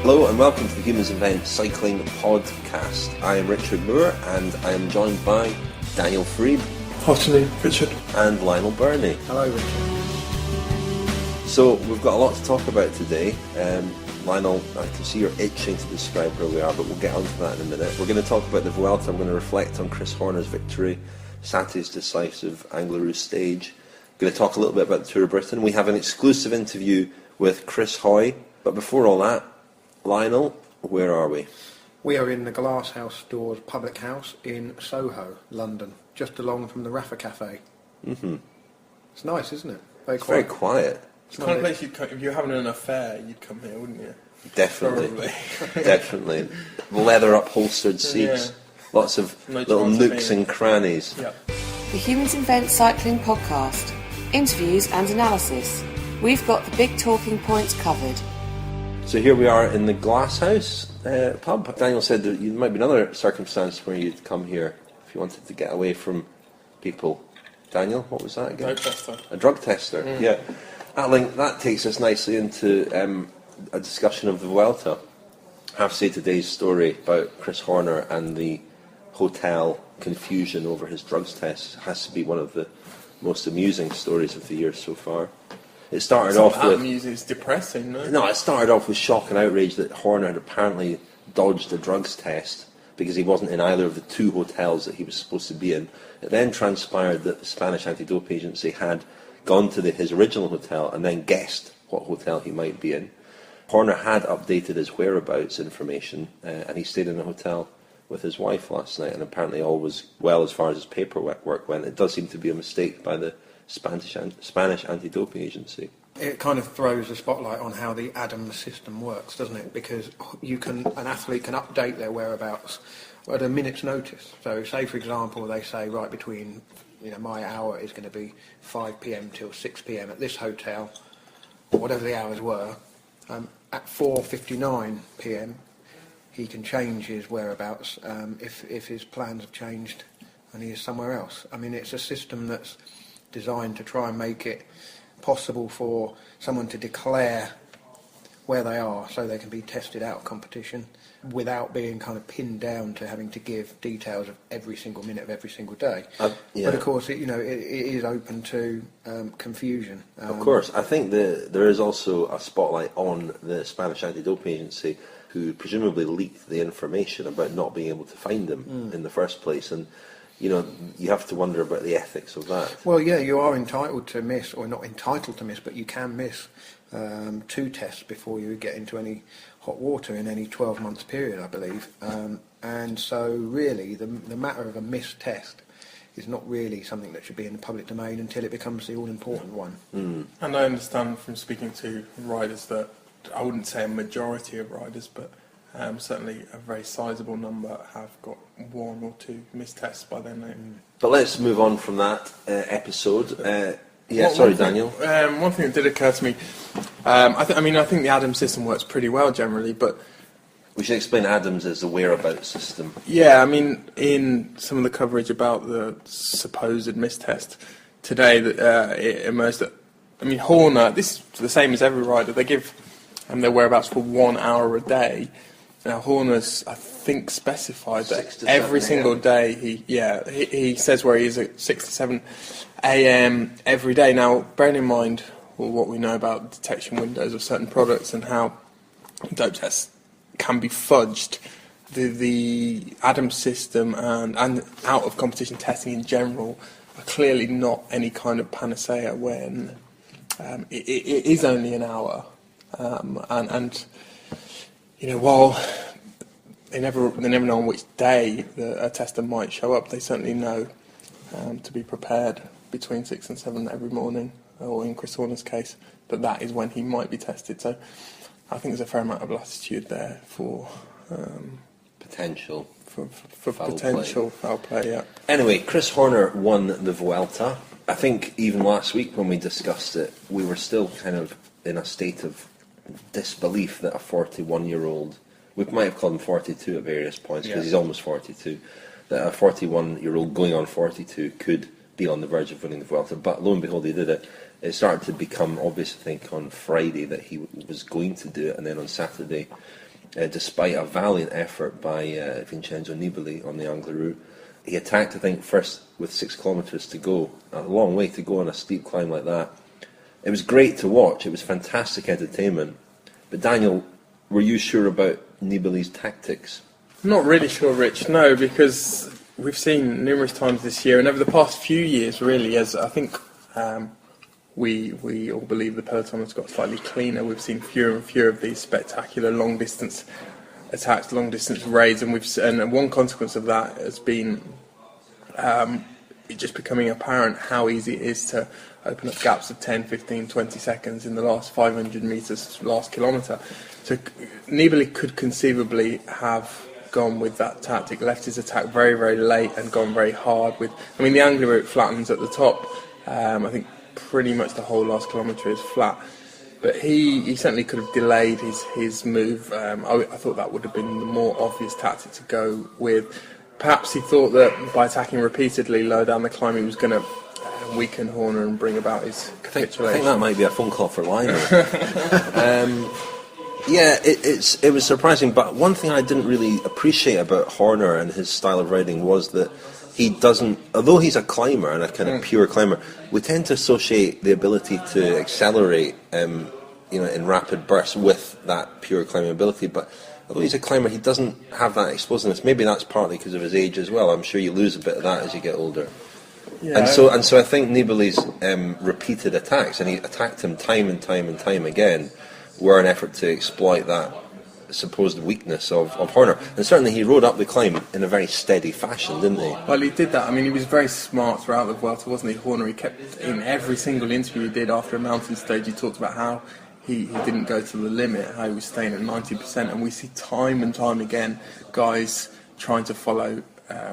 Hello and welcome to the Humans Invent Cycling Podcast. I am Richard Moore and I am joined by Daniel Freed. Afternoon, Richard. And Lionel Burney. Hello, Richard. So we've got a lot to talk about today. Lionel, I can see you're itching to describe where we are, but we'll get onto that in a minute. We're going to talk about the Vuelta. I'm going to reflect on Chris Horner's victory, Saturday's decisive Angleroo stage. I'm going to talk a little bit about the Tour of Britain. We have an exclusive interview with Chris Hoy. But before all that, Lionel, where are we? We are in the Glasshouse Stores public house in Soho, London, just along from the Rafa Cafe. Mm-hmm. It's nice, isn't it? It's very quiet. It's the kind of place if you're having an affair, you'd come here, wouldn't you? Definitely. Definitely. Leather upholstered seats. Yeah. Lots of little nooks and crannies. Yeah. The Humans Invent Cycling Podcast. Interviews and analysis. We've got the big talking points covered. So here we are in the Glasshouse pub. Daniel said there might be another circumstance where you'd come here if you wanted to get away from people. Daniel, what was that again? Drug tester. A drug tester, yeah. That takes us nicely into a discussion of the Vuelta. I have to say today's story about Chris Horner and the hotel confusion over his drugs test has to be one of the most amusing stories of the year so far. It started off with... It's depressing, no? No, it started off with shock and outrage that Horner had apparently dodged a drugs test because he wasn't in either of the two hotels that he was supposed to be in. It then transpired that the Spanish anti-dope agency had gone to his original hotel and then guessed what hotel he might be in. Horner had updated his whereabouts information and he stayed in a hotel with his wife last night, and apparently all was well as far as his paperwork went. It does seem to be a mistake by the Spanish anti-doping agency. It kind of throws the spotlight on how the ADAM system works, doesn't it? Because an athlete can update their whereabouts at a minute's notice. So say, for example, they say, right, between, my hour is going to be 5 p.m. till 6 p.m. at this hotel, or whatever the hours were. At 4:59 p.m, he can change his whereabouts if his plans have changed and he is somewhere else. I mean, it's a system that's designed to try and make it possible for someone to declare where they are so they can be tested out of competition without being kind of pinned down to having to give details of every single minute of every single day. Yeah. But of course, it is open to confusion. Of course. I think there is also a spotlight on the Spanish anti-doping agency who presumably leaked the information about not being able to find him in the first place. And you have to wonder about the ethics of that. Well, yeah, you are entitled to miss, or not entitled to miss, but you can miss 2 tests before you get into any hot water in any 12 months period, I believe. And so really, the matter of a missed test is not really something that should be in the public domain until it becomes the all-important one. And I understand from speaking to riders that, I wouldn't say a majority of riders, but certainly a very sizable number have got 1 or 2 missed tests by their name. But let's move on from that episode. Daniel. One thing that did occur to me, I think the ADAM system works pretty well generally, but... We should explain ADAMS as a whereabouts system. Yeah, I mean, in some of the coverage about the supposed missed test today, it emerged that, Horner, this is the same as every rider, they give their whereabouts for 1 hour a day. Now, Horner's, I think, specified that every single day he says where he is at 6 to 7 a.m. every day. Now, bearing in mind what we know about detection windows of certain products and how dope tests can be fudged, the ADAM system and out of competition testing in general are clearly not any kind of panacea when it is only an hour. While they never know on which day a tester might show up, they certainly know to be prepared between 6 and 7 every morning, or in Chris Horner's case, that is when he might be tested. So I think there's a fair amount of latitude there for potential for potential foul play. Yeah. Anyway, Chris Horner won the Vuelta. I think even last week when we discussed it, we were still kind of in a state of disbelief that a 41-year-old, we might have called him 42 at various points because he's almost 42, that a 41-year-old going on 42 could be on the verge of winning the Vuelta. But lo and behold, he did it. It started to become obvious, I think, on Friday that he was going to do it, and then on Saturday despite a valiant effort by Vincenzo Nibali on the Angler route. He attacked, I think, first with 6 kilometres to go, a long way to go on a steep climb like that. It was great to watch, it was fantastic entertainment. But Daniel, were you sure about Nibali's tactics? Not really sure, Rich, no, because we've seen numerous times this year, and over the past few years, really, as I think we all believe the peloton has got slightly cleaner, we've seen fewer and fewer of these spectacular long-distance attacks, long-distance raids, and one consequence of that has been it just becoming apparent how easy it is to open up gaps of 10, 15, 20 seconds in the last 500 metres, last kilometre. So Nibali could conceivably have gone with that tactic, left his attack very, very late and gone very hard with... I mean, the Angler route flattens at the top. I think pretty much the whole last kilometre is flat. But he certainly could have delayed his move. I thought that would have been the more obvious tactic to go with. Perhaps he thought that by attacking repeatedly lower down the climb, he was going to weaken Horner and bring about his capitulation. I think that might be a phone call for Lionel. Yeah, it was surprising, but one thing I didn't really appreciate about Horner and his style of riding was that he doesn't, although he's a climber and a kind of pure climber, we tend to associate the ability to accelerate in rapid bursts with that pure climbing ability, but although he's a climber, he doesn't have that explosiveness. Maybe that's partly because of his age as well. I'm sure you lose a bit of that as you get older. Yeah. And so I think Nibali's repeated attacks, and he attacked him time and time and time again, were an effort to exploit that supposed weakness of Horner. And certainly he rode up the climb in a very steady fashion, didn't he? Well, he did that. I mean, he was very smart throughout the Vuelta, wasn't he, Horner? He kept, in every single interview he did after a mountain stage, he talked about how he didn't go to the limit, how he was staying at 90%. And we see time and time again guys trying to follow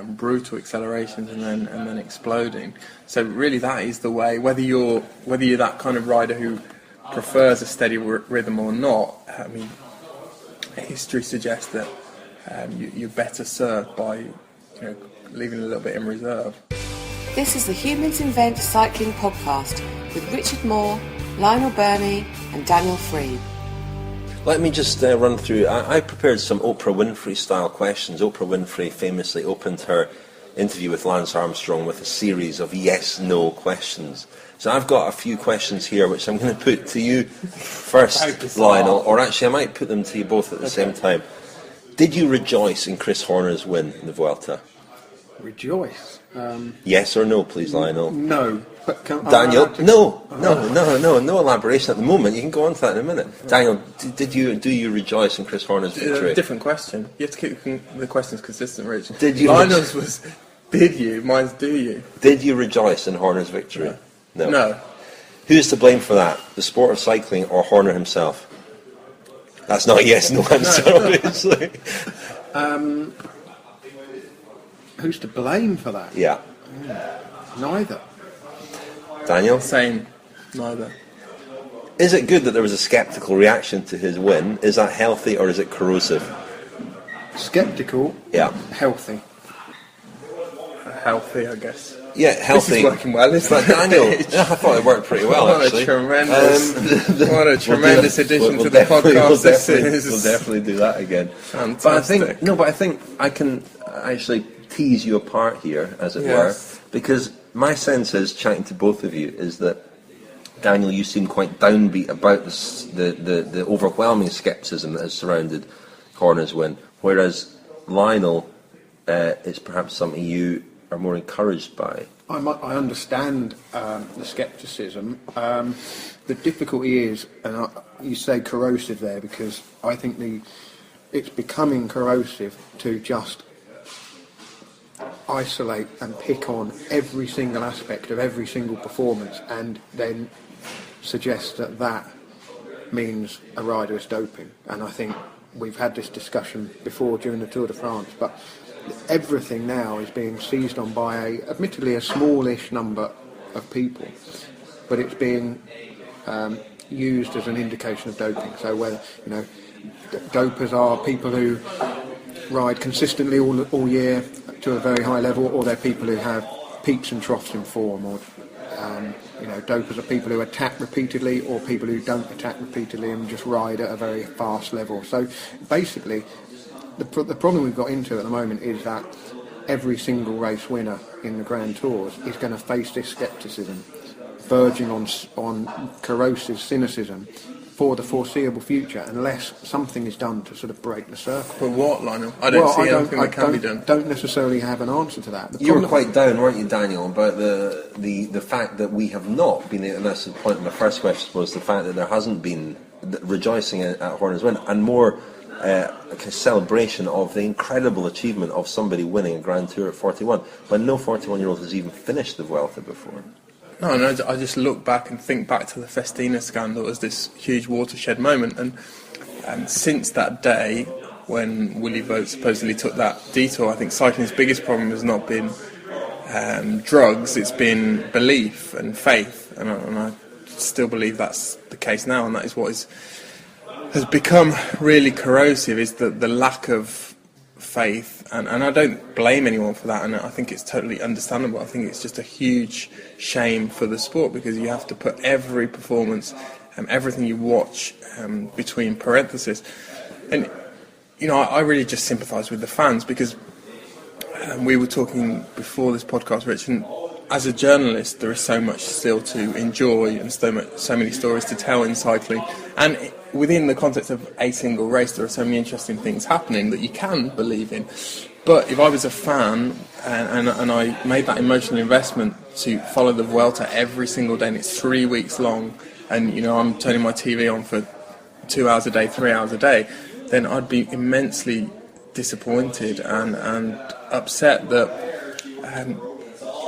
brutal accelerations and then exploding. So really that is the way, whether you're that kind of rider who prefers a steady rhythm or not. I mean, history suggests that you're better served by leaving a little bit in reserve. This is the Humans Invent Cycling podcast with Richard Moore, Lionel Burney and Daniel Freed. Let me just run through. I prepared some Oprah Winfrey style questions. Oprah Winfrey famously opened her interview with Lance Armstrong with a series of yes/no questions. So I've got a few questions here which I'm going to put to you first, Lionel, or actually I might put them to you both at the same time. Did you rejoice in Chris Horner's win in the Vuelta? Rejoice? Yes or no, please, Lionel? No. But Daniel? No elaboration at the moment. You can go on to that in a minute. Daniel, do you rejoice in Chris Horner's victory? Different question. You have to keep the questions consistent, Rich. Did you? Lionel's was did you? Mine's do you? Did you rejoice in Horner's victory? No. Who's to blame for that? The sport of cycling or Horner himself? That's not a yes/no answer, obviously. Who's to blame for that? Yeah. Neither. Daniel? Same. Neither. Is it good that there was a sceptical reaction to his win? Is that healthy or is it corrosive? Sceptical? Yeah. Healthy. Healthy, I guess. Yeah, healthy. This is working well, isn't it? Daniel, I thought it worked pretty well, actually. What a tremendous addition to the podcast this is. We'll definitely do that again. Fantastic. But I think I can actually tease you apart here, as it were, because my sense is, chatting to both of you, is that, Daniel, you seem quite downbeat about the overwhelming scepticism that has surrounded Horner's win, whereas Lionel, it's perhaps something you are more encouraged by. I understand the scepticism. The difficulty is, and you say corrosive there, because I think it's becoming corrosive to just isolate and pick on every single aspect of every single performance and then suggest that means a rider is doping. And I think we've had this discussion before during the Tour de France, but everything now is being seized on by admittedly a smallish number of people, but it's being used as an indication of doping. So whether dopers are people who ride consistently all year to a very high level, or they're people who have peaks and troughs in form, dopers are people who attack repeatedly or people who don't attack repeatedly and just ride at a very fast level. So basically, the problem we've got into at the moment is that every single race winner in the Grand Tours is going to face this scepticism, verging on corrosive cynicism for the foreseeable future, unless something is done to sort of break the circle. But what, Lionel? I don't see anything that can be done. Don't necessarily have an answer to that. You were quite down, weren't you, Daniel, about the fact that we have not been, and that's the point of my first question, was the fact that there hasn't been rejoicing at Horner's win, and more a celebration of the incredible achievement of somebody winning a Grand Tour at 41, when no 41-year-old has even finished the Vuelta before. No, I just look back and think back to the Festina scandal as this huge watershed moment, and since that day when Willie Vogt supposedly took that detour, I think cycling's biggest problem has not been drugs, it's been belief and faith, and I still believe that's the case now, and that is what has become really corrosive, is the lack of faith, and I don't blame anyone for that, and I think it's totally understandable. I think it's just a huge shame for the sport, because you have to put every performance and everything you watch between parentheses. And I really just sympathise with the fans, because we were talking before this podcast, Rich, and as a journalist there is so much still to enjoy and so many stories to tell in cycling, and within the context of a single race there are so many interesting things happening that you can believe in. But if I was a fan and I made that emotional investment to follow the Vuelta every single day, and it's 3 weeks long, and I'm turning my TV on for 2 hours a day, 3 hours a day, then I'd be immensely disappointed and upset that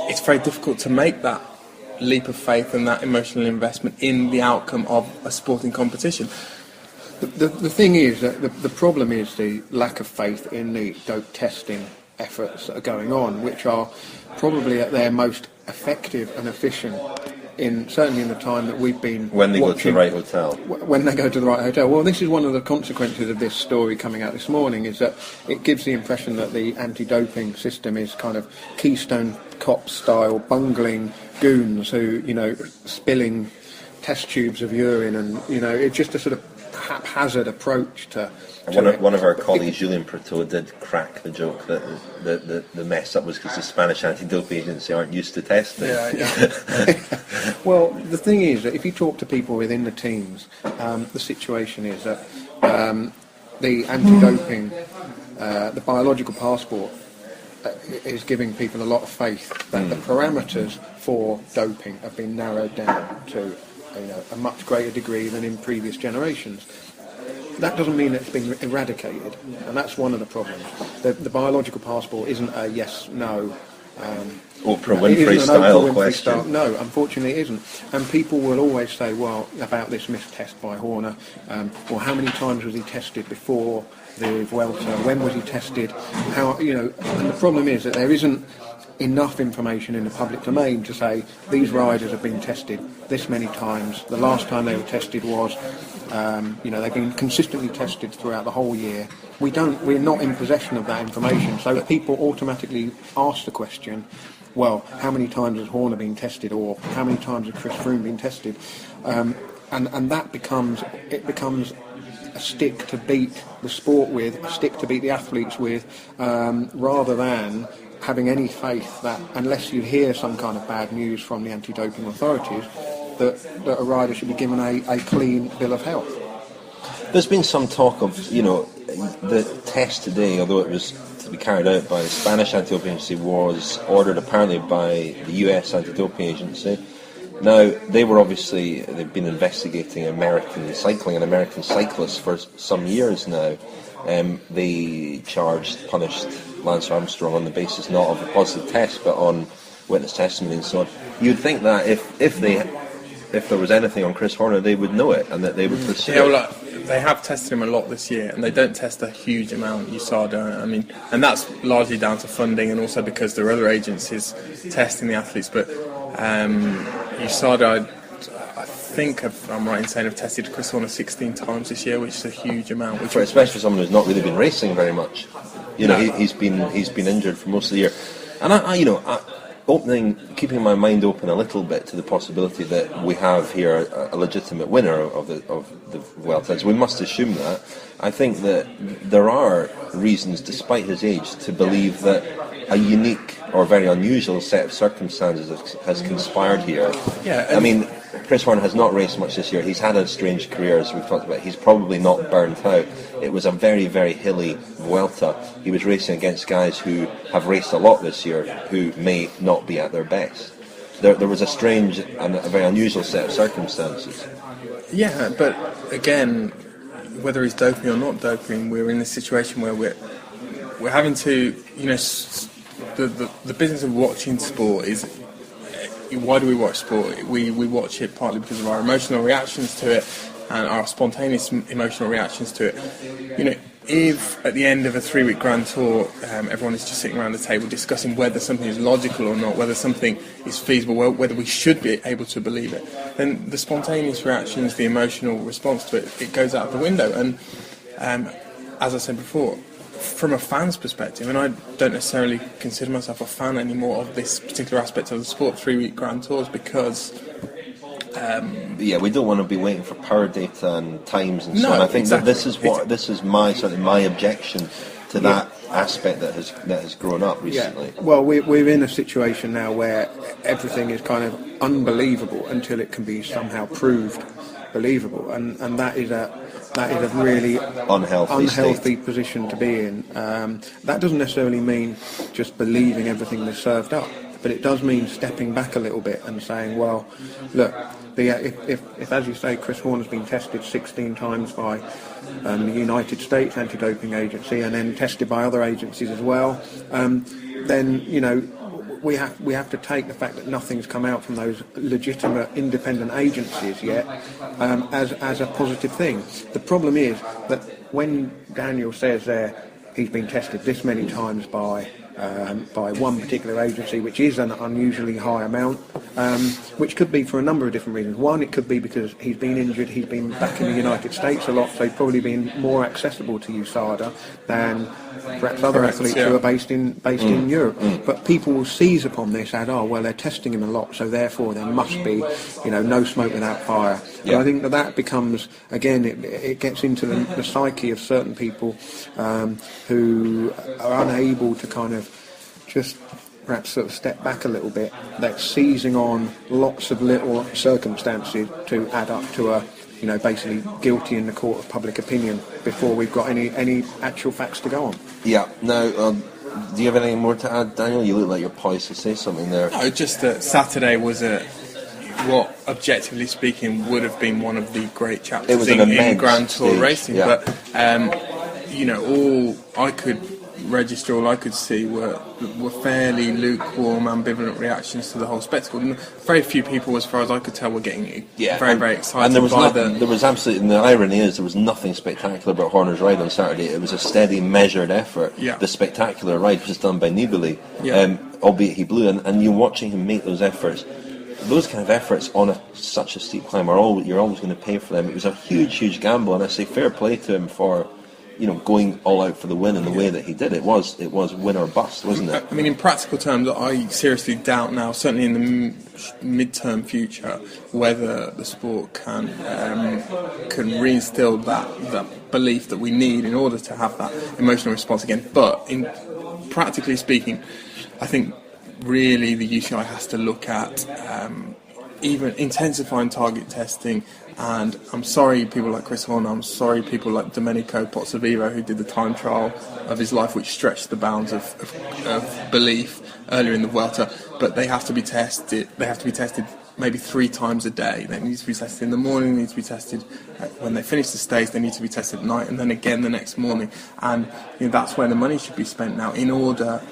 it's very difficult to make that leap of faith and that emotional investment in the outcome of a sporting competition. The thing is that the problem is the lack of faith in the dope testing efforts that are going on, which are probably at their most effective and efficient certainly in the time that we've been when they watching, go to the right hotel. When they go to the right hotel. Well, this is one of the consequences of this story coming out this morning, is that it gives the impression that the anti-doping system is kind of Keystone Cop style bungling goons who, spilling test tubes of urine, and it's just a sort of haphazard approach to one of our colleagues, Julien Pertot, did crack the joke that the mess up was because the Spanish anti-doping agency aren't used to testing. Yeah. Well, the thing is that if you talk to people within the teams, the situation is that the anti-doping, the biological passport, is giving people a lot of faith that the parameters for doping have been narrowed down to a much greater degree than in previous generations. That doesn't mean that it's been eradicated, and that's one of the problems. The biological passport isn't a yes/no. Oprah Winfrey style question. No, unfortunately it isn't. And people will always say, well, about this missed test by Horner, or how many times was he tested before the Vuelta, when was he tested, and the problem is that there isn't enough information in the public domain to say these riders have been tested this many times. The last time they were tested was, they've been consistently tested throughout the whole year. We're not in possession of that information, so people automatically ask the question, well, how many times has Horner been tested, or how many times has Chris Froome been tested? And that becomes a stick to beat the sport with, a stick to beat the athletes with, rather than having any faith that, unless you hear some kind of bad news from the anti-doping authorities, that a rider should be given a clean bill of health. There's been some talk of, the test today, although it was to be carried out by the Spanish anti-doping agency, was ordered apparently by the US anti-doping agency. Now, they've been investigating American cycling and American cyclists for some years now. They punished Lance Armstrong on the basis not of a positive test, but on witness testimony and so on. You'd think that if there was anything on Chris Horner, they would know it and that they would pursue it. Well, they have tested him a lot this year, and they don't test a huge amount. USADA, and that's largely down to funding, and also because there are other agencies testing the athletes. But USADA, I think, if I'm right in saying, have tested Chris Horner 16 times this year, which is a huge amount. Especially for someone who's not really been racing very much. He's been injured for most of the year. And keeping my mind open a little bit to the possibility that we have here a legitimate winner of the Vuelta. We must assume that. I think that there are reasons, despite his age, to believe that a unique or very unusual set of circumstances has conspired here. Yeah, I mean, Chris Horn has not raced much this year. He's had a strange career, as we've talked about. He's probably not burnt out. It was a very, very hilly Vuelta. He was racing against guys who have raced a lot this year, who may not be at their best. There was a strange and a very unusual set of circumstances. Yeah, but again, whether he's doping or not doping, we're in a situation where we're having to, the business of watching sport is, why do we watch sport? We watch it partly because of our emotional reactions to it and our spontaneous emotional reactions to it. If at the end of a 3-week Grand Tour, everyone is just sitting around the table discussing whether something is logical or not, whether something is feasible, whether we should be able to believe it, then the spontaneous reactions, the emotional response to it goes out the window. And as I said before, from a fan's perspective, and I don't necessarily consider myself a fan anymore of this particular aspect of the sport, 3-week Grand Tours, because we don't want to be waiting for power data and times and so on. I think exactly. that this is my objection to that aspect that has grown up recently. Yeah. Well, we're in a situation now where everything is kind of unbelievable until it can be somehow proved believable, and that is a really unhealthy position to be in. That doesn't necessarily mean just believing everything that's served up, but it does mean stepping back a little bit and saying, well, look, if as you say, Chris Horn has been tested 16 times by the United States Anti-Doping Agency and then tested by other agencies as well, then we have to take the fact that nothing's come out from those legitimate independent agencies yet as a positive thing. The problem is that when Daniel says there he's been tested this many times by one particular agency, which is an unusually high amount, which could be for a number of different reasons. One, it could be because he's been injured, he's been back in the United States a lot, so he's probably been more accessible to USADA than perhaps other athletes who are based in Europe. But people will seize upon this as, they're testing him a lot, so therefore there must be, no smoke without fire. And I think that becomes, again, it gets into the psyche of certain people who are unable to kind of just perhaps sort of step back a little bit. They're seizing on lots of little circumstances to add up to a, basically guilty in the court of public opinion before we've got any actual facts to go on. Yeah. Now, do you have anything more to add, Daniel? You look like you're poised to say something there. No, just that Saturday was what, objectively speaking, would have been one of the great chapters in Grand Tour racing. Yeah. But, all I could register, all I could see were fairly lukewarm, ambivalent reactions to the whole spectacle. And very few people, as far as I could tell, were getting very excited. And there was absolutely, and the irony is, there was nothing spectacular about Horner's ride on Saturday. It was a steady, measured effort. Yeah. The spectacular ride was done by Nibali, albeit he blew. And you're watching him make those efforts. Those kind of efforts on such a steep climb you're always going to pay for them. It was a huge, huge gamble, and I say fair play to him for going all out for the win in the way that he did. It was win or bust, wasn't it? I mean, in practical terms, I seriously doubt now, certainly in the mid-term future, whether the sport can reinstill that belief that we need in order to have that emotional response again. But in practically speaking, I think really the UCI has to look at even intensifying target testing. And I'm sorry people like Chris Horner, I'm sorry people like Domenico Pozzovivo, who did the time trial of his life which stretched the bounds of belief earlier in the Vuelta, but they have to be tested maybe 3 times a day. They need to be tested in the morning, they need to be tested when they finish the stage, they need to be tested at night, and then again the next morning. And that's where the money should be spent now in order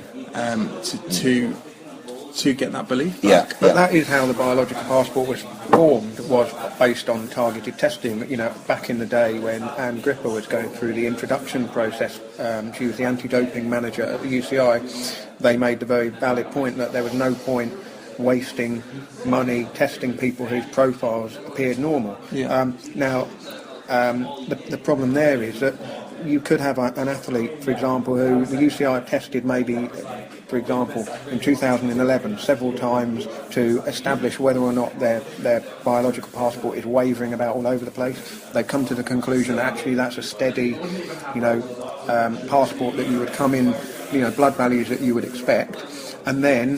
to get that belief back. But that is how the biological passport was formed, was based on targeted testing. Back in the day when Anne Gripper was going through the introduction process, she was the anti-doping manager at the UCI, they made the very valid point that there was no point wasting money testing people whose profiles appeared normal. Now, the problem there is that you could have an athlete, for example, who the UCI tested maybe for example, in 2011, several times to establish whether or not their biological passport is wavering about all over the place. They've come to the conclusion that actually that's a steady, passport that you would come in, blood values that you would expect, and then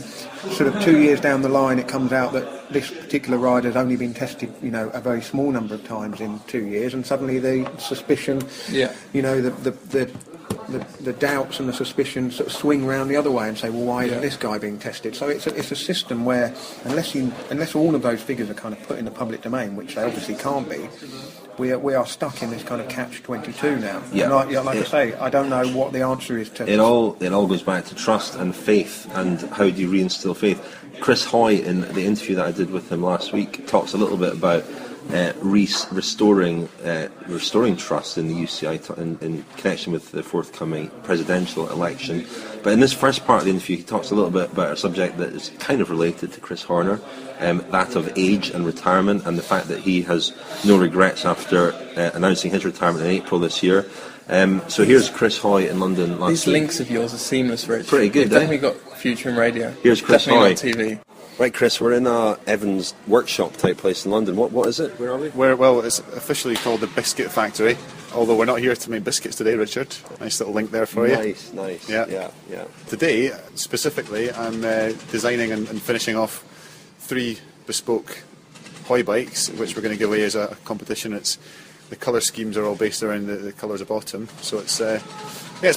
sort of 2 years down the line it comes out that this particular rider has only been tested, a very small number of times in 2 years, and suddenly the suspicion, the doubts and the suspicions sort of swing round the other way and say, well, why isn't this guy being tested? So it's a system where unless all of those figures are kind of put in the public domain, which they obviously can't be, we are stuck in this kind of catch-22 now. Yeah. And I say, I don't know what the answer is to... It all goes back to trust and faith, and how do you reinstill faith? Chris Hoy, in the interview that I did with him last week, talks a little bit about restoring trust in the UCI in connection with the forthcoming presidential election. But in this first part of the interview, he talks a little bit about a subject that is kind of related to Chris Horner, that of age and retirement, and the fact that he has no regrets after announcing his retirement in April this year. So here's Chris Hoy in London last These week. links of yours are seamless, Rich. Pretty good. You've definitely got future in radio. Here's Chris definitely Hoy. on TV. Right, Chris, we're in Evans workshop type place in London. What is it? Where are we? It's officially called the Biscuit Factory, although we're not here to make biscuits today, Richard. Nice little link there for you. Nice. Yeah. Today, specifically, I'm designing and finishing off 3 bespoke Hoy bikes, which we're going to give away as a competition. The colour schemes are all based around the colours of autumn, so it's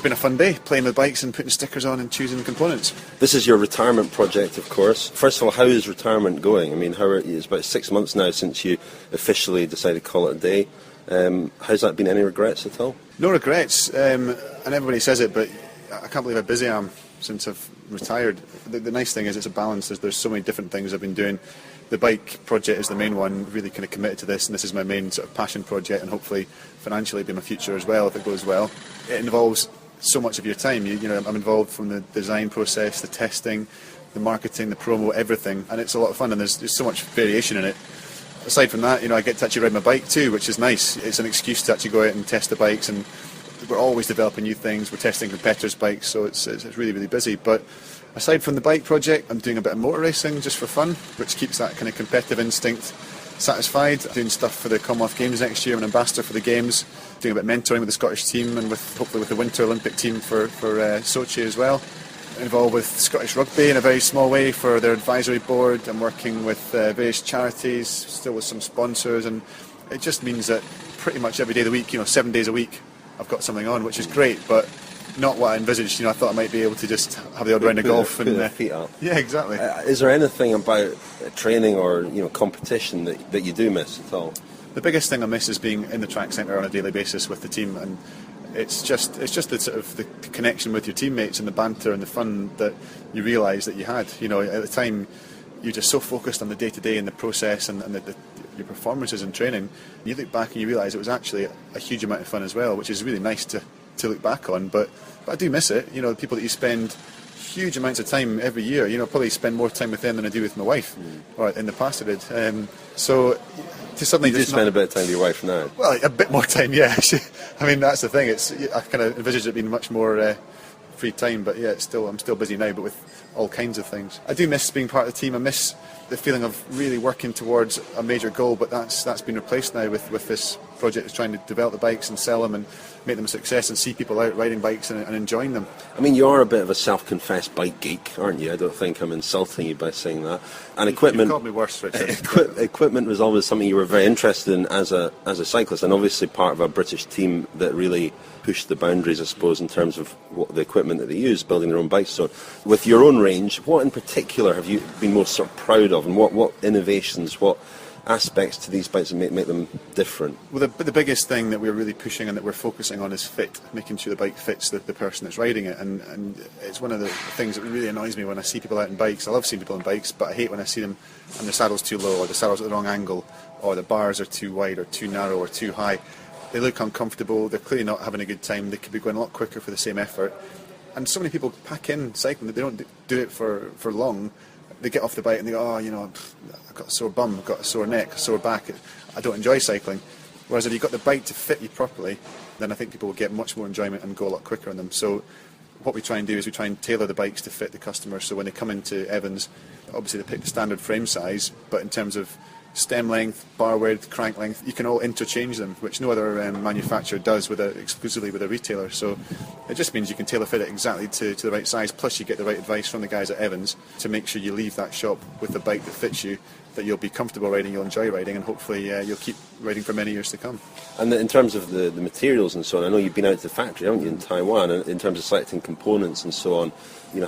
been a fun day playing with bikes and putting stickers on and choosing components. This is your retirement project, of course. First of all, how is retirement going? I mean, it's about 6 months now since you officially decided to call it a day. How's that been? Any regrets at all? No regrets, and everybody says it, but I can't believe how busy I am since I've retired. The nice thing is it's a balance. There's so many different things I've been doing. The bike project is the main one, really kind of committed to this, and this is my main sort of passion project, and hopefully financially be my future as well if it goes well. It involves so much of your time. I'm involved from the design process, the testing, the marketing, the promo, everything, and it's a lot of fun, and there's so much variation in it. Aside from that, I get to actually ride my bike too, which is nice. It's an excuse to actually go out and test the bikes, and we're always developing new things. We're testing competitors' bikes, so it's really, really busy. But aside from the bike project, I'm doing a bit of motor racing just for fun, which keeps that kind of competitive instinct satisfied. Doing stuff for the Commonwealth Games next year. I'm an ambassador for the Games. Doing a bit of mentoring with the Scottish team and hopefully with the Winter Olympic team for Sochi as well. Involved with Scottish Rugby in a very small way for their advisory board. I'm working with various charities, still with some sponsors, and it just means that pretty much every day of the week, 7 days a week, I've got something on, which is great, but not what I envisaged. I thought I might be able to just have the odd round of golf and their feet up. Yeah, exactly. Is there anything about training or competition that you do miss at all? The biggest thing I miss is being in the track centre on a daily basis with the team, and it's just the sort of the connection with your teammates and the banter and the fun that you realise that you had. At the time, you're just so focused on the day-to-day and the process and your performances in training. You look back and you realise it was actually a huge amount of fun as well, which is really nice to look back on. But I do miss it. The people that you spend huge amounts of time every year. Probably spend more time with them than I do with my wife, or in the past I did. So to suddenly you just spend a bit of time with your wife now. Well, a bit more time, yeah. I mean, that's the thing. I kind of envisaged it being much more free time, but yeah, I'm still busy now, but with all kinds of things. I do miss being part of the team. I miss the feeling of really working towards a major goal, but that's been replaced now with this project that's trying to develop the bikes and sell them and make them a success and see people out riding bikes and enjoying them. I mean, you are a bit of a self-confessed bike geek, aren't you? I don't think I'm insulting you by saying that. And equipment... You've called me worse, Richard. Equipment was always something you were very interested in as a cyclist, and obviously part of a British team that really pushed the boundaries, I suppose, in terms of what the equipment that they use, building their own bikes. So with your own range, what in particular have you been most sort of proud of, and what innovations, what aspects to these bikes that make them different? Well, the biggest thing that we're really pushing and that we're focusing on is fit, making sure the bike fits the person that's riding it, and it's one of the things that really annoys me when I see people out on bikes. I love seeing people on bikes, but I hate when I see them and the saddle's too low, or the saddle's at the wrong angle, or the bars are too wide or too narrow or too high. They look uncomfortable, they're clearly not having a good time, they could be going a lot quicker for the same effort. And so many people pack in cycling that they don't do it for long. They get off the bike and they go, I've got a sore bum, I've got a sore neck, a sore back, I don't enjoy cycling. Whereas if you've got the bike to fit you properly, then I think people will get much more enjoyment and go a lot quicker on them. So what we try and do is we try and tailor the bikes to fit the customer. So when they come into Evans, obviously they pick the standard frame size, but in terms of stem length, bar width, crank length, you can all interchange them, which no other manufacturer does exclusively with a retailer. So it just means you can tailor fit it exactly to the right size, plus you get the right advice from the guys at Evans to make sure you leave that shop with the bike that fits you, that you'll be comfortable riding, you'll enjoy riding, and hopefully you'll keep riding for many years to come. And in terms of the materials and so on, I know you've been out to the factory, haven't you, in Taiwan, and in terms of selecting components and so on,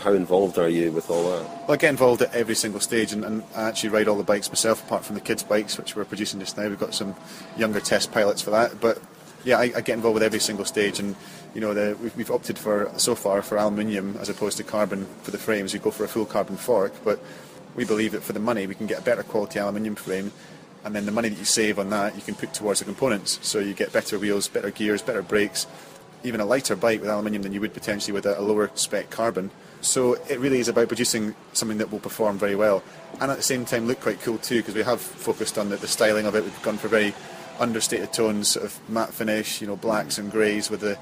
how involved are you with all that? Well, I get involved at every single stage, and I actually ride all the bikes myself, apart from the kids' bikes, which we're producing just now. We've got some younger test pilots for that, but yeah, I get involved with every single stage, and we've opted so far for aluminium as opposed to carbon for the frames. We go for a full carbon fork, but we believe that for the money we can get a better quality aluminium frame, and then the money that you save on that you can put towards the components, so you get better wheels, better gears, better brakes, even a lighter bike with aluminium than you would potentially with a lower spec carbon. So it really is about producing something that will perform very well, and at the same time look quite cool too, because we have focused on the styling of it. We've gone for very understated tones, sort of matte finish, blacks and greys with a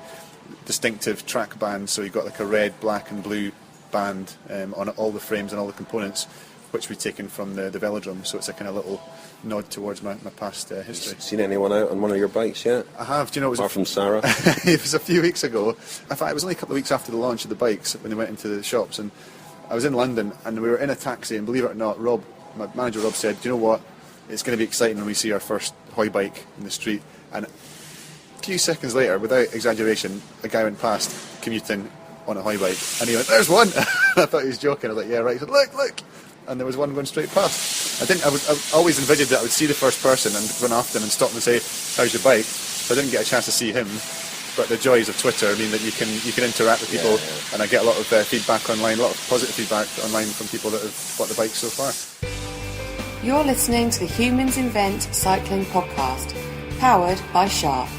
distinctive track band, so you've got like a red, black and blue band on all the frames and all the components, which we've taken from the velodrome, so it's a kind of little nod towards my past history. Seen anyone out on one of your bikes yet? I have. Do you know, apart from Sarah? It was a few weeks ago. In fact, it was only a couple of weeks after the launch of the bikes when they went into the shops, and I was in London and we were in a taxi, and believe it or not, my manager Rob said, do you know what, it's going to be exciting when we see our first Hoy bike in the street. And a few seconds later, without exaggeration, a guy went past commuting on a Hoy bike, and he went, there's one. I thought he was joking. I was like, yeah, right. He said, look, and there was one going straight past. I always envisioned that I would see the first person and run after them and stop and say, how's your bike? So I didn't get a chance to see him, but the joys of Twitter mean that you can interact with people, and I get a lot of feedback online, a lot of positive feedback online from people that have bought the bike so far. You're listening to the Humans Invent Cycling Podcast, powered by Sharp.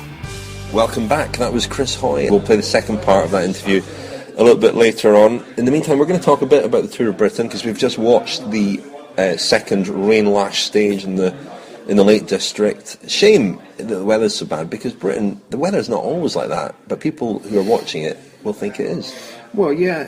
Welcome back. That was Chris Hoy. We'll play the second part of that interview a little bit later on. In the meantime, we're going to talk a bit about the Tour of Britain, because we've just watched the second rain-lashed stage in the Lake District. Shame that the weather's so bad, because Britain, the weather's not always like that, but people who are watching it will think it is. Well, yeah,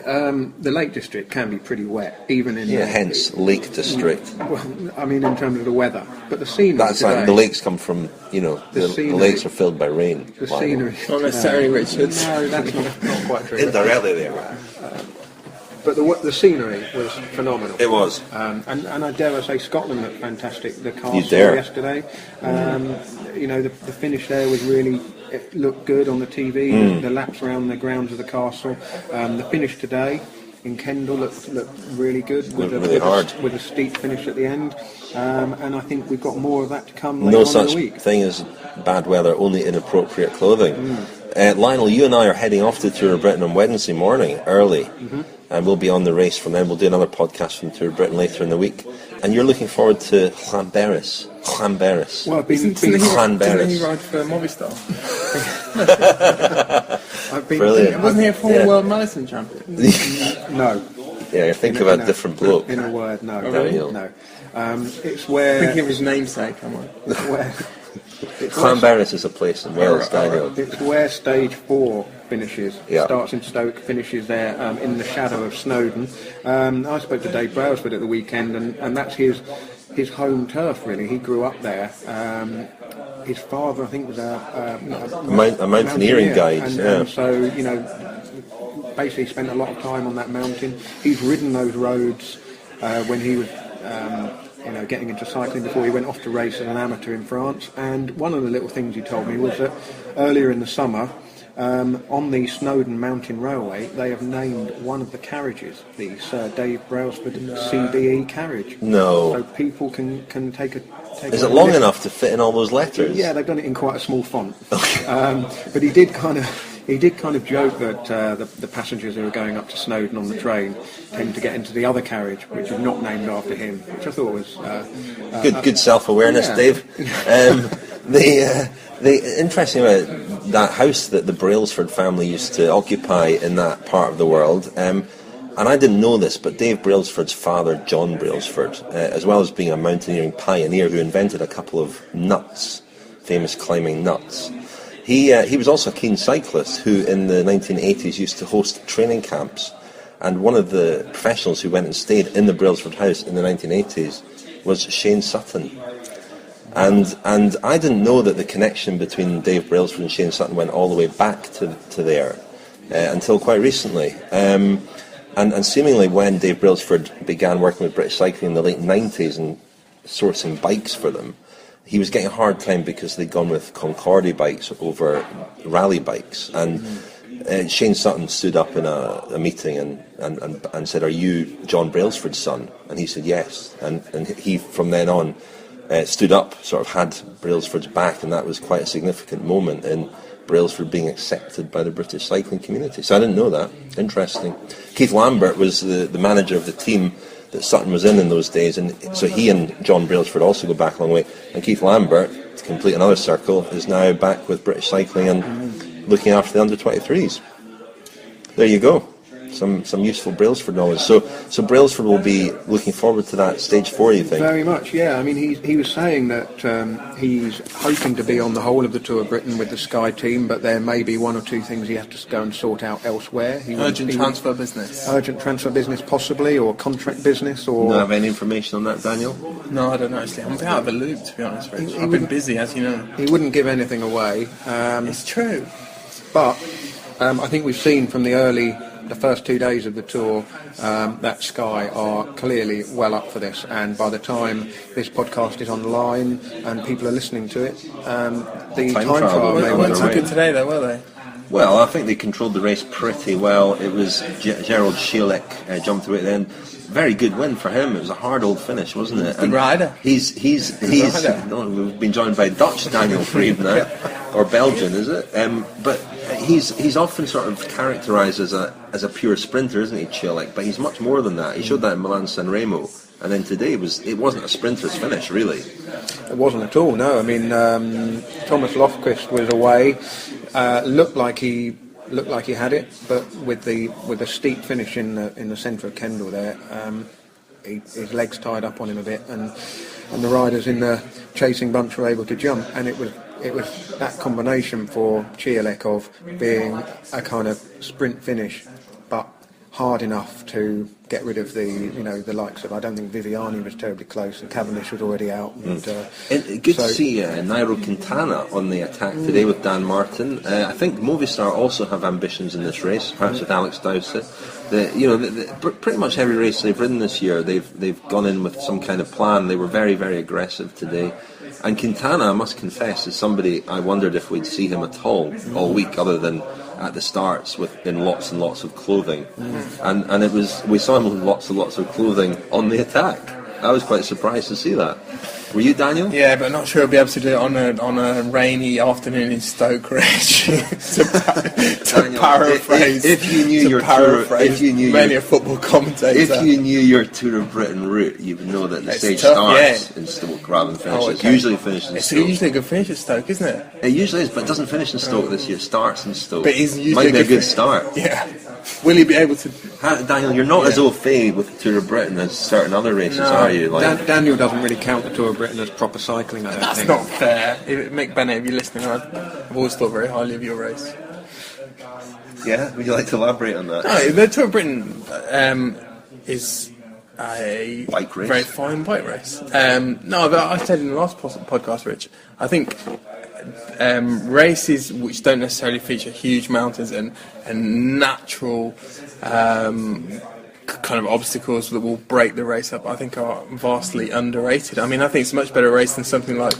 the Lake District can be pretty wet, even in... Yeah, hence Lake District. Well, I mean, in terms of the weather. But the scenery That's today, like, the lakes come from, the lakes are filled by rain. The scenery... Not necessarily, Richard. No, that's not quite true. Indirectly they were. But the scenery was phenomenal. It was. And I dare say Scotland looked fantastic. The castle yesterday. The finish there was really... It looked good on the TV, the laps around the grounds of the castle. The finish today in Kendal looked really good with a steep finish at the end. And I think we've got more of that to come later on in the week. No such thing as bad weather, only inappropriate clothing. Lionel, you and I are heading off to the Tour of Britain on Wednesday morning, early. And we'll be on the race from then. We'll do another podcast from the Tour of Britain later in the week. And you're looking forward to Llanberis. Well, Didn't he ride for Movistar? Brilliant. Wasn't he a former world marathon champion? No. Yeah, you're thinking of a different bloke. In a word, no. Daniel. No. It's where... Thinking of his namesake, come on. Llanberis is a place in Wales, Daniel. It's where stage 4 finishes. Yeah. Starts in Stoke, finishes there in the shadow of Snowdon. I spoke to Dave Brailsford at the weekend, and that's his home turf, really. He grew up there. His father, I think, was a mountaineering guide. And so, basically spent a lot of time on that mountain. He's ridden those roads when he was... getting into cycling before he went off to race as an amateur in France. And one of the little things he told me was that earlier in the summer, on the Snowdon Mountain Railway, they have named one of the carriages the Sir Dave Brailsford CBE carriage. No. So people can take a... Is it long enough to fit in all those letters? Yeah, they've done it in quite a small font. Okay. But he did kind of joke that the passengers who are going up to Snowdon on the train tend to get into the other carriage, which is not named after him, which I thought was... good self-awareness, yeah. Dave. The interesting about that house that the Brailsford family used to occupy in that part of the world, and I didn't know this, but Dave Brailsford's father, John Brailsford, as well as being a mountaineering pioneer who invented a couple of nuts, famous climbing nuts, He was also a keen cyclist who, in the 1980s, used to host training camps. And one of the professionals who went and stayed in the Brailsford house in the 1980s was Shane Sutton. And I didn't know that the connection between Dave Brailsford and Shane Sutton went all the way back to there until quite recently. And seemingly when Dave Brailsford began working with British Cycling in the late 90s and sourcing bikes for them, he was getting a hard time because they'd gone with Concordia bikes over rally bikes. And Shane Sutton stood up in a meeting and said, "Are you John Brailsford's son?" And he said, "Yes." And he, from then on, stood up, sort of had Brailsford's back, and that was quite a significant moment in Brailsford being accepted by the British cycling community. So I didn't know that. Interesting. Keith Lambert was the manager of the team that Sutton was in those days, and so he and John Brailsford also go back a long way. And Keith Lambert, to complete another circle, is now back with British Cycling and looking after the under-23s. There you go. Some useful Brailsford knowledge. So Brailsford will be looking forward to that stage 4, you think? Very much, yeah. I mean, he was saying that he's hoping to be on the whole of the Tour of Britain with the Sky team, but there may be one or two things he has to go and sort out elsewhere. Urgent transfer business, possibly, or contract business, or. Do you have any information on that, Daniel? No, I don't know. Actually, I'm a bit out of the loop, to be honest, Rich. I've been busy, as you know. He wouldn't give anything away. It's true, but I think we've seen from the first 2 days of the tour, that Sky are clearly well up for this, and by the time this podcast is online and people are listening to it, the time trial may weren't so good today, though, were they? Well, I think they controlled the race pretty well. It was Gerald Schielek jumped through it then. Very good win for him. It was a hard old finish, wasn't it? Good rider. He's no, we've been joined by Dutch Daniel Fried now, or Belgian, is it? But he's often sort of characterised as a pure sprinter, isn't he, Schielek? But he's much more than that. He showed that in Milan-San Remo, and then today it wasn't a sprinter's finish, really. It wasn't at all. No, I mean Thomas Lofquist was away. Looked like he had it, but with the steep finish in the centre of Kendal there, his legs tied up on him a bit, and the riders in the chasing bunch were able to jump, and it was that combination for Schielek of being a kind of sprint finish, but hard enough to get rid of the likes of, I don't think Viviani was terribly close, and Cavendish was already out. And, good to see Nairo Quintana on the attack today with Dan Martin. I think Movistar also have ambitions in this race, perhaps with Alex Dowsett. Pretty much every race they've ridden this year, they've gone in with some kind of plan. They were very, very aggressive today. And Quintana, I must confess, is somebody I wondered if we'd see him at all week, other than at the starts in lots and lots of clothing. And we saw him with lots and lots of clothing on the attack. I was quite surprised to see that. Were you, Daniel? Yeah, but not sure I'll be able to do it on a rainy afternoon in Stoke Ridge. to paraphrase, if you knew your mainly a football commentator. If you knew your Tour of Britain route, you would know that the stage starts in Stoke rather than finishes. Okay. Usually finishes in Stoke. It's usually a good finish at Stoke, isn't it? It usually is, but it doesn't finish in Stoke this year. It starts in Stoke. But it's usually might be a good start. Yeah. Will he be able to? Daniel, you're not as au fait with the Tour of Britain as certain other races, are you? Daniel doesn't really count the Tour of Britain as proper cycling, I don't think. That's not fair. Mick Bennett, if you're listening, I've always thought very highly of your race. Yeah, would you like to elaborate on that? No, the Tour of Britain is a bike race. Very fine bike race. No, but I said in the last podcast, Rich, I think races which don't necessarily feature huge mountains and natural kind of obstacles that will break the race up, I think are vastly underrated. I mean, I think it's a much better race than something like,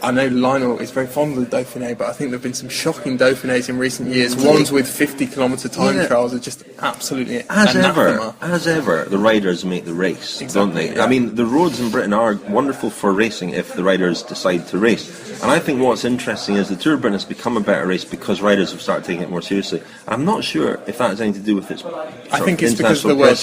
I know Lionel is very fond of the Dauphiné, but I think there have been some shocking Dauphinés in recent years. Ones with 50-kilometre time trials are just absolutely anathema. As ever, the riders make the race, don't they? Yeah. I mean, the roads in Britain are wonderful for racing if the riders decide to race. And I think what's interesting is the Tour of Britain has become a better race because riders have started taking it more seriously. I'm not sure if that has anything to do with its I think it's because of the World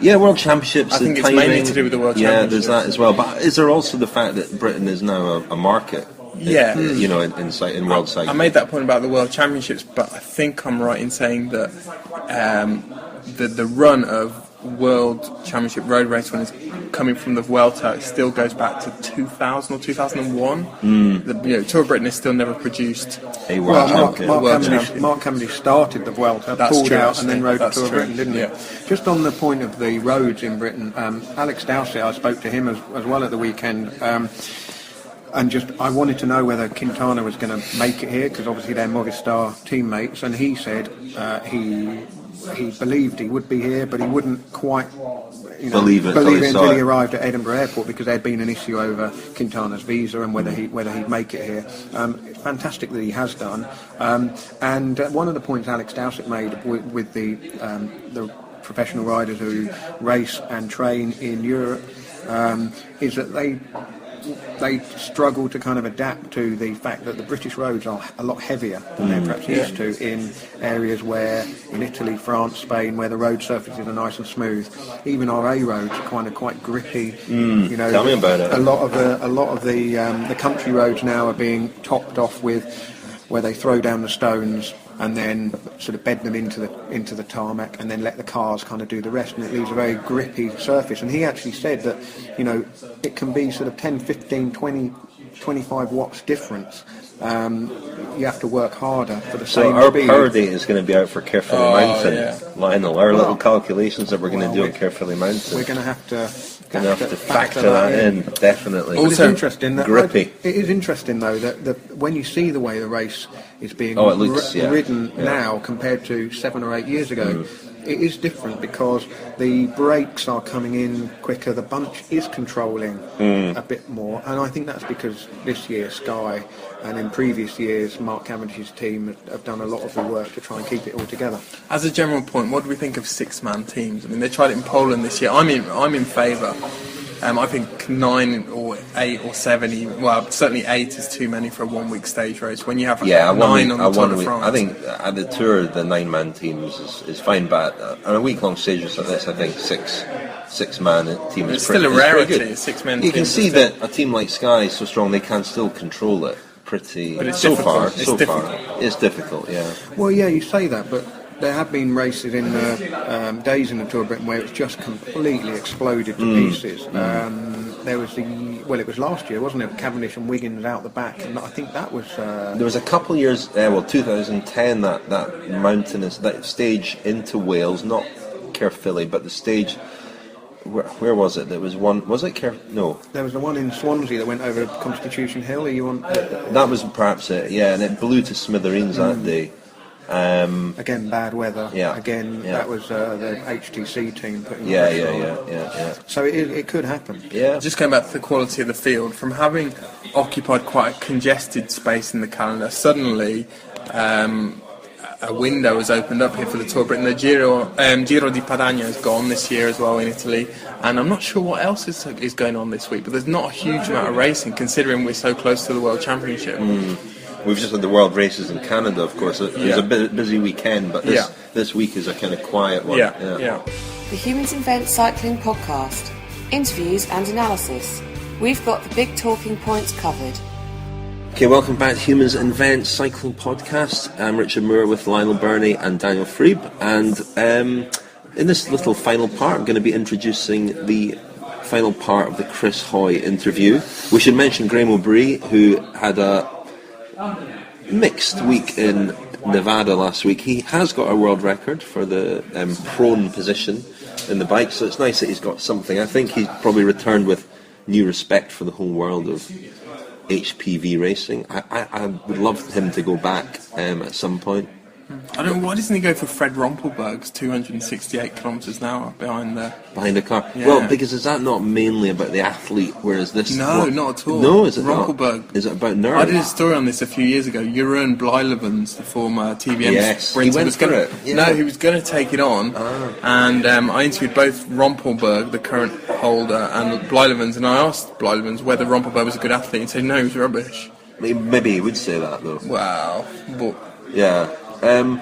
Yeah, World Championships. I think it's timing, mainly to do with the World Championships. Championships. Yeah, there's that as well. But is there also the fact that Britain is now a market? Yeah. You know, in world cycling. I made that point about the World Championships, but I think I'm right in saying that the run of World Championship road race winners coming from the Vuelta, it still goes back to 2000 or 2001. The Tour of Britain has still never produced A world champion. Mark Cavendish started the Vuelta, pulled out, and then rode the Tour of Britain, didn't he? Just on the point of the roads in Britain, Alex Dowsett, I spoke to him as well at the weekend. And I wanted to know whether Quintana was going to make it here, because obviously they're Movistar teammates, and he said he believed he would be here, but he wouldn't quite believe it until he arrived at Edinburgh Airport, because there'd been an issue over Quintana's visa and whether he'd make it here. It's fantastic that he has done. And one of the points Alex Dowsett made with the professional riders who race and train in Europe is that they struggle to kind of adapt to the fact that the British roads are a lot heavier than they're perhaps used to in areas where, in Italy, France, Spain, where the road surfaces are nice and smooth. Even our A roads are quite grippy. Tell me about it. A lot of the country roads now are being topped off with where they throw down the stones and then sort of bed them into the tarmac and then let the cars kind of do the rest, and it leaves a very grippy surface. And he actually said that, it can be sort of 10, 15, 20, 25 watts difference. You have to work harder for the same speed. So our power date is going to be out for Caerphilly Mountain, Lionel. Our little calculations that we're going to do on Caerphilly Mountain. We're going to have to factor that in, definitely. Also, it's interesting that grippy. It is interesting though that when you see the way the race is being ridden now compared to 7 or 8 years ago, it is different because the brakes are coming in quicker, the bunch is controlling a bit more, and I think that's because this year Sky and in previous years Mark Cavendish's team have done a lot of the work to try and keep it all together. As a general point, what do we think of six-man teams? I mean, they tried it in Poland this year. I'm in favour. I think 9 or 8 or 7, well, certainly 8 is too many for a one-week stage race. When you have 9 on the Tour de France. I think at the Tour, the 9-man teams is fine, but on a week-long stage race like this, I think six-man team is still a rarity. A 6-man team. You can see that a team like Sky is so strong they can still control it pretty. But it's so difficult. far, it's difficult. Yeah. Well, yeah, you say that, but there have been races in the days in the Tour of Britain where it's just completely exploded to pieces. There was it was last year, wasn't it? Cavendish and Wiggins out the back, and I think that was. There was a couple of years, 2010, that mountainous that stage into Wales, not Caerphilly, but the stage. Where was it? There was one. Was it No. There was the one in Swansea that went over Constitution Hill. Are you on? That was perhaps it. Yeah, and it blew to smithereens that day. Again, bad weather. Yeah. Again, that was the HTC team putting. Yeah. So it could happen. Yeah. Just going back to the quality of the field, from having occupied quite a congested space in the calendar, suddenly a window has opened up here for the Tour of Britain. The Giro di Padania is gone this year as well in Italy, and I'm not sure what else is going on this week, but there's not a huge amount of racing considering we're so close to the World Championship. We've just had the World Races in Canada, of course. It was a busy weekend, but this week is a kind of quiet one. Yeah. The Humans Invent Cycling Podcast. Interviews and analysis. We've got the big talking points covered. Okay, welcome back to Humans Invent Cycling Podcast. I'm Richard Moore with Lionel Burney and Daniel Freeb, and in this little final part, I'm going to be introducing the final part of the Chris Hoy interview. We should mention Graham O'Brien, who had a mixed week in Nevada last week. He has got a world record for the prone position in the bike, so it's nice that he's got something. I think he's probably returned with new respect for the whole world of HPV racing. I would love him to go back at some point. I don't know, why doesn't he go for Fred Rumpelberg's 268 kilometres an hour behind the car? Yeah. Well, because is that not mainly about the athlete, whereas this... No, not at all. No, is it Rumpelberg. Not? Is it about nerve? I did a story on this a few years ago. Jeroen Blijlevens, the former TVM sprinter, he went for it. Yeah. No, he was going to take it on, and I interviewed both Rumpelberg, the current holder, and Blijlevens, and I asked Blijlevens whether Rumpelberg was a good athlete, and he said no, he was rubbish. Maybe he would say that, though. Wow. But, yeah.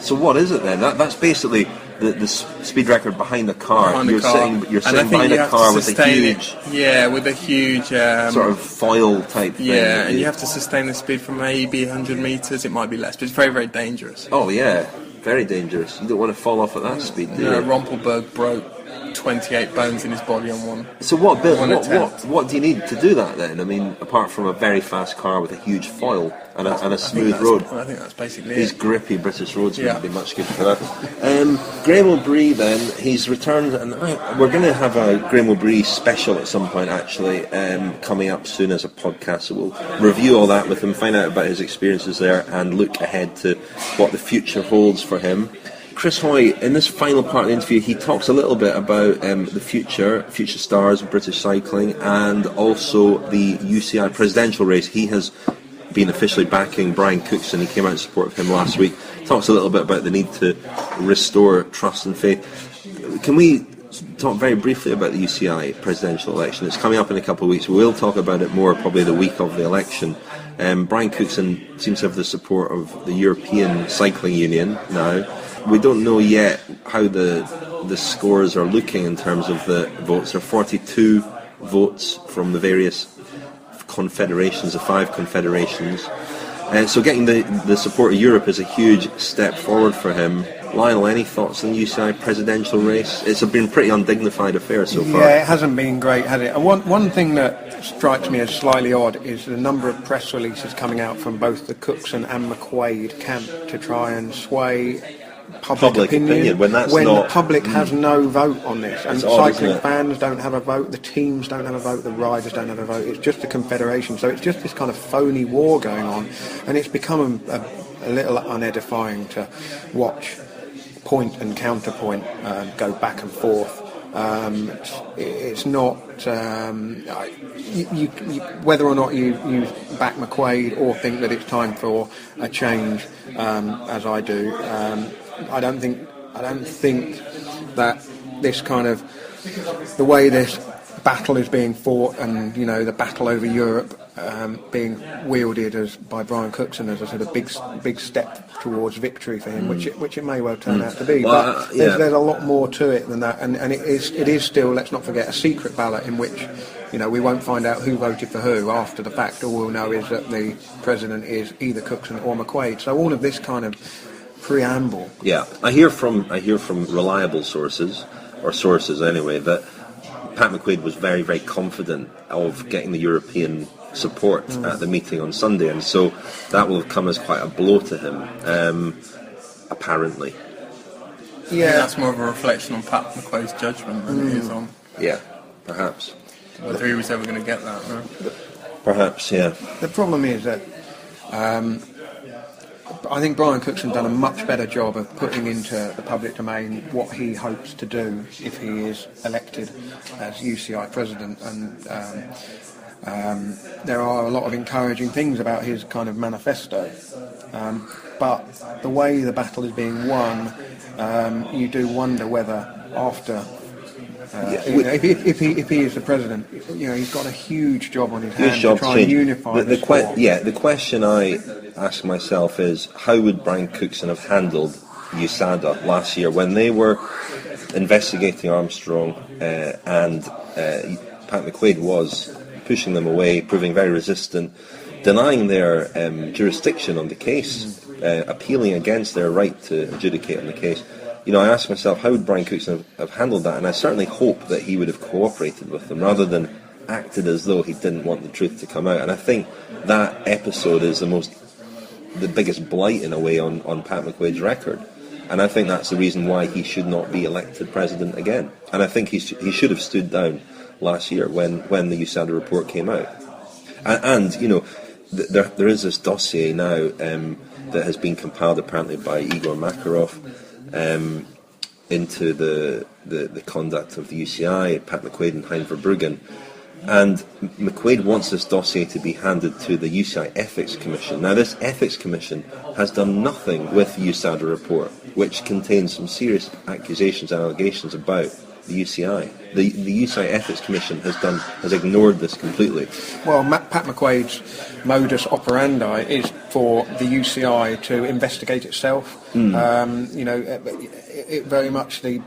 So what is it then? That's basically the speed record behind the car. You're sitting behind a car with a huge... with a huge... sort of foil type thing. Yeah, and you have to sustain the speed for maybe 100 metres. It might be less, but it's very, very dangerous. Oh, yeah. Very dangerous. You don't want to fall off at that speed, do you? Rumpelberg broke 28 bones in his body on one. So what do you need to do that then? I mean, apart from a very fast car with a huge foil and a smooth road. I think that's basically These it. grippy British roads wouldn't be much good for that. Graham O'Brien then, he's returned, and we're going to have a Graham O'Brien special at some point actually, coming up soon as a podcast, so we'll review all that with him, find out about his experiences there and look ahead to what the future holds for him. Chris Hoy, in this final part of the interview, he talks a little bit about the future stars of British cycling, and also the UCI presidential race. He has been officially backing Brian Cookson. He came out in support of him last week. Talks a little bit about the need to restore trust and faith. Can we talk very briefly about the UCI presidential election? It's coming up in a couple of weeks. We'll talk about it more probably the week of the election. Brian Cookson seems to have the support of the European Cycling Union now. We don't know yet how the scores are looking in terms of the votes. There are 42 votes from the various confederations, the 5 confederations. So getting the support of Europe is a huge step forward for him. Lionel, any thoughts on the UCI presidential race? It's been a pretty undignified affair so far. Yeah, it hasn't been great, has it? And one thing that strikes me as slightly odd is the number of press releases coming out from both the Cookson and McQuaid camp to try and sway public opinion when the public has no vote on this, and cycling fans don't have a vote, the teams don't have a vote, the riders don't have a vote. It's just a confederation, so it's just this kind of phony war going on, and it's become a little unedifying to watch point and counterpoint go back and forth. It's not whether or not you back McQuaid or think that it's time for a change, as I do. I don't think that this kind of the way this battle is being fought, and the battle over Europe being wielded as by Brian Cookson as a sort of big step towards victory for him, which it may well turn out to be. But there's a lot more to it than that, and it is still, let's not forget, a secret ballot in which we won't find out who voted for who after the fact. All we'll know is that the president is either Cookson or McQuaid. So all of this kind of preamble. Yeah, I hear from reliable sources, or sources anyway, that Pat McQuaid was very, very confident of getting the European support at the meeting on Sunday, and so that will have come as quite a blow to him, apparently. Yeah, that's more of a reflection on Pat McQuaid's judgment than it is on. Yeah, perhaps. Whether he was ever going to get that, no? Perhaps, yeah. The problem is that I think Brian Cookson done a much better job of putting into the public domain what he hopes to do if he is elected as UCI president, and there are a lot of encouraging things about his kind of manifesto, but the way the battle is being won, you do wonder whether after if he is the president, he's got a huge job on his hands to try and unify the sport. The question I ask myself is, how would Brian Cookson have handled USADA last year when they were investigating Armstrong and Pat McQuaid was pushing them away, proving very resistant, denying their jurisdiction on the case, appealing against their right to adjudicate on the case. I asked myself, how would Brian Cookson have handled that? And I certainly hope that he would have cooperated with them rather than acted as though he didn't want the truth to come out. And I think that episode is the biggest blight in a way on Pat McQuaid's record. And I think that's the reason why he should not be elected president again. And I think he should have stood down last year when the USADA report came out. And there is this dossier now that has been compiled apparently by Igor Makarov into the conduct of the UCI, Pat McQuaid and Hein Verbruggen. And McQuaid wants this dossier to be handed to the UCI Ethics Commission. Now, this Ethics Commission has done nothing with the USADA report, which contains some serious accusations and allegations about the UCI. The UCI Ethics Commission has ignored this completely. Well, Pat McQuaid's modus operandi is for the UCI to investigate itself. It very much the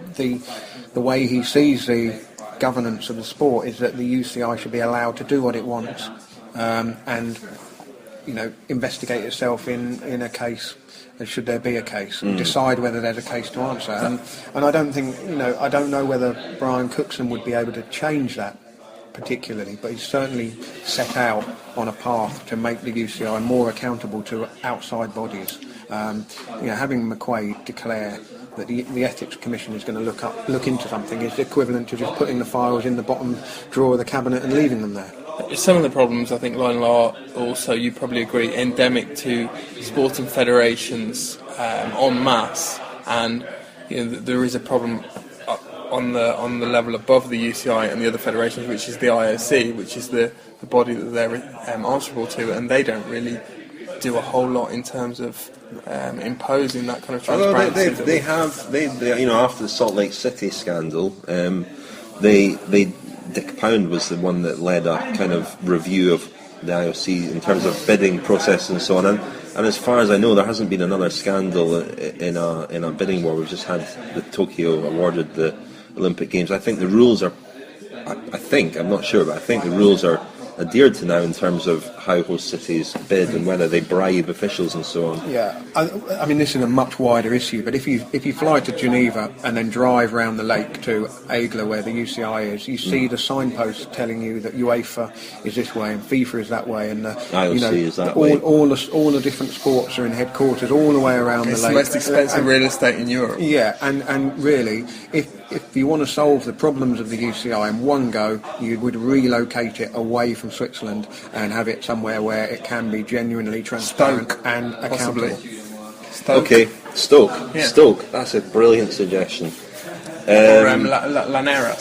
way he sees the governance of the sport is that the UCI should be allowed to do what it wants and investigate itself in a case should there be a case, and decide whether there's a case to answer. And I don't think, I don't know whether Brian Cookson would be able to change that particularly, but he's certainly set out on a path to make the UCI more accountable to outside bodies. Having McQuaid declare that the Ethics Commission is going to look into something is equivalent to just putting the files in the bottom drawer of the cabinet and leaving them there. Some of the problems, I think, Lionel, are also, you probably agree, endemic to sporting federations en masse, and there is a problem on the level above the UCI and the other federations, which is the IOC, which is the body that they're answerable to, and they don't really do a whole lot in terms of imposing that kind of transparency. They have after the Salt Lake City scandal, Dick Pound was the one that led a kind of review of the IOC in terms of bidding process and so on. And as far as I know, there hasn't been another scandal in a bidding war. We've just had the Tokyo awarded the Olympic Games. I think the rules are, I'm not sure, but I think the rules are adhered to now in terms of how host cities bid and whether they bribe officials and so on. Yeah, I mean, this is a much wider issue, but if you fly to Geneva and then drive round the lake to Aigle where the UCI is, you see the signposts telling you that UEFA is this way and FIFA is that way, and IOC is that way. All the different sports are in headquarters all the way around the lake. It's the most expensive real estate in Europe. Yeah, and really, if you want to solve the problems of the UCI in one go, you would relocate it away from Switzerland and have it somewhere where it can be genuinely transparent and accountable. Stoke. Okay, Stoke. Yeah. Stoke. That's a brilliant suggestion. Or Llanera,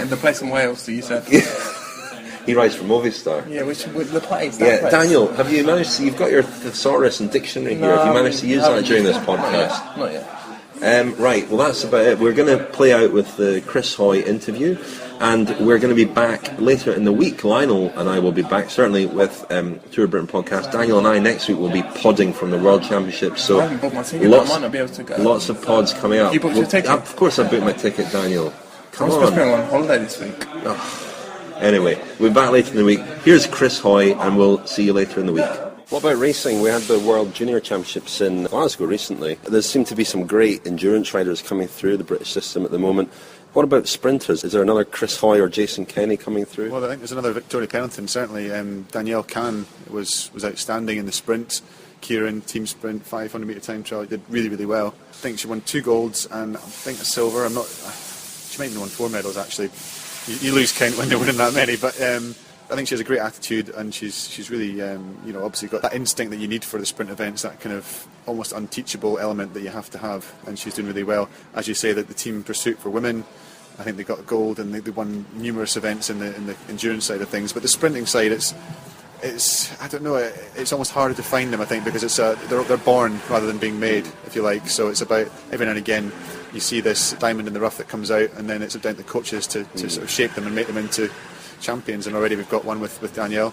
the place in Wales that you said. He writes for Movistar. Yeah, which the place. Yeah, place. Daniel, have you managed to, you've got your thesaurus and dictionary here. Have you managed to use that during this podcast? Not yet. Right, well that's about it. We're going to play out with the Chris Hoy interview, and we're going to be back later in the week. Lionel and I will be back, certainly with Tour of Britain podcast. Daniel and I next week will be podding from the World Championship, so I haven't booked my ticket, I might not be able to go. Lots of pods coming up. You booked your ticket? Of course I booked my ticket, Daniel. Come I'm on. supposed to be on holiday this week. Anyway, we'll be back later in the week. Here's Chris Hoy, and we'll see you later in the week. What about racing? We had the World Junior Championships in Glasgow recently. There seem to be some great endurance riders coming through the British system at the moment. What about sprinters? Is there another Chris Hoy or Jason Kenny coming through? Well, I think there's another Victoria Pennington, certainly. Danielle Kahn was outstanding in the sprint. Kieran, team sprint, 500 metre time trial, did really, really well. I think she won 2 golds and I think a silver. She might even won 4 medals, actually. You lose count when you're winning that many, but I think she has a great attitude, and she's really, obviously got that instinct that you need for the sprint events, that kind of almost unteachable element that you have to have, and she's doing really well. As you say, that the team pursuit for women, I think they got gold, and they won numerous events in the endurance side of things. But the sprinting side, it's I don't know, it's almost harder to find them, I think, because they're born rather than being made, if you like. So it's about every now and again you see this diamond in the rough that comes out, and then it's down to the coaches to sort of shape them and make them into champions. And already we've got one with Danielle,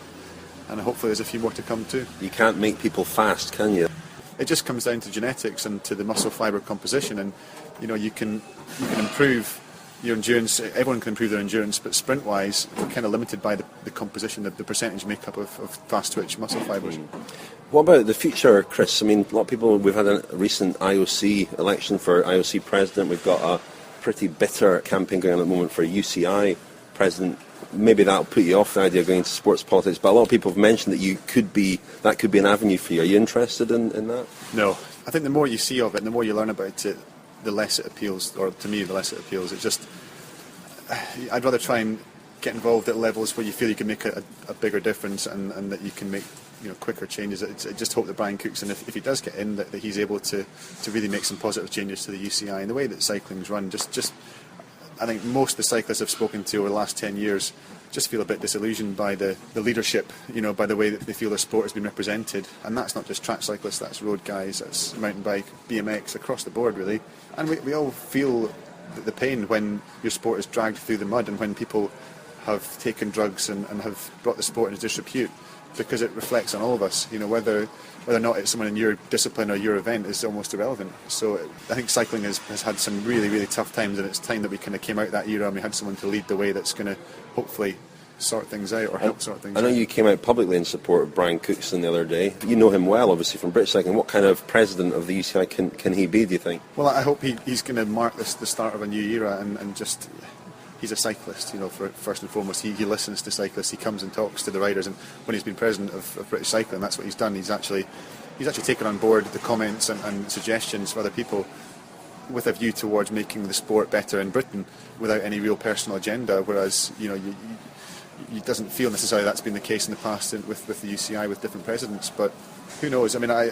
and hopefully there's a few more to come too. You can't make people fast, can you? It just comes down to genetics and to the muscle fibre composition, and you can improve your endurance. Everyone can improve their endurance, but sprint wise we're kind of limited by the composition, the percentage makeup of fast twitch muscle fibres. What about the future, Chris? I mean, a lot of people, we've had a recent IOC election for IOC president. We've got a pretty bitter campaign going on at the moment for UCI president. Maybe that'll put you off the idea of going into sports politics, but a lot of people have mentioned that that could be an avenue for you. Are you interested in that? No. I think the more you see of it and the more you learn about it, the less it appeals, or to me the less it appeals. I'd rather try and get involved at levels where you feel you can make a bigger difference, and that you can make quicker changes. I just hope that Brian Cookson, if he does get in, that he's able to really make some positive changes to the UCI and the way that cycling's run. I think most of the cyclists I've spoken to over the last 10 years just feel a bit disillusioned by the leadership, by the way that they feel their sport has been represented. And that's not just track cyclists, that's road guys, that's mountain bike, BMX, across the board really. And we all feel the pain when your sport is dragged through the mud and when people have taken drugs and have brought the sport into disrepute, because it reflects on all of us. Whether or not it's someone in your discipline or your event is almost irrelevant. So I think cycling has had some really, really tough times, and it's time that we kind of came out that era and we had someone to lead the way that's going to hopefully sort things out or help sort things I know out. you came out publicly in support of Brian Cookson the other day. You know him well, obviously, from British cycling. What kind of president of the UCI can he be, do you think? Well, I hope he's going to mark the start of a new era and just... He's a cyclist, first and foremost. He listens to cyclists, he comes and talks to the riders, and when he's been president of British Cycling, that's what he's done. He's actually taken on board the comments and suggestions of other people with a view towards making the sport better in Britain without any real personal agenda, whereas, it doesn't feel necessarily that's been the case in the past with the UCI, with different presidents, but who knows? I mean, I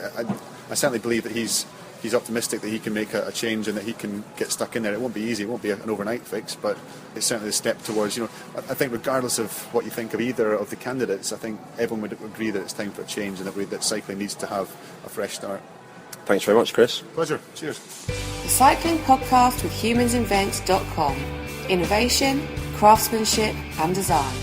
certainly believe that he's optimistic that he can make a change and that he can get stuck in there. It won't be easy, it won't be an overnight fix, but it's certainly a step towards, I think regardless of what you think of either of the candidates, I think everyone would agree that it's time for a change and that cycling needs to have a fresh start. Thanks very much, Chris. Pleasure. Cheers. The Cycling Podcast with humansinvent.com. Innovation, craftsmanship and design.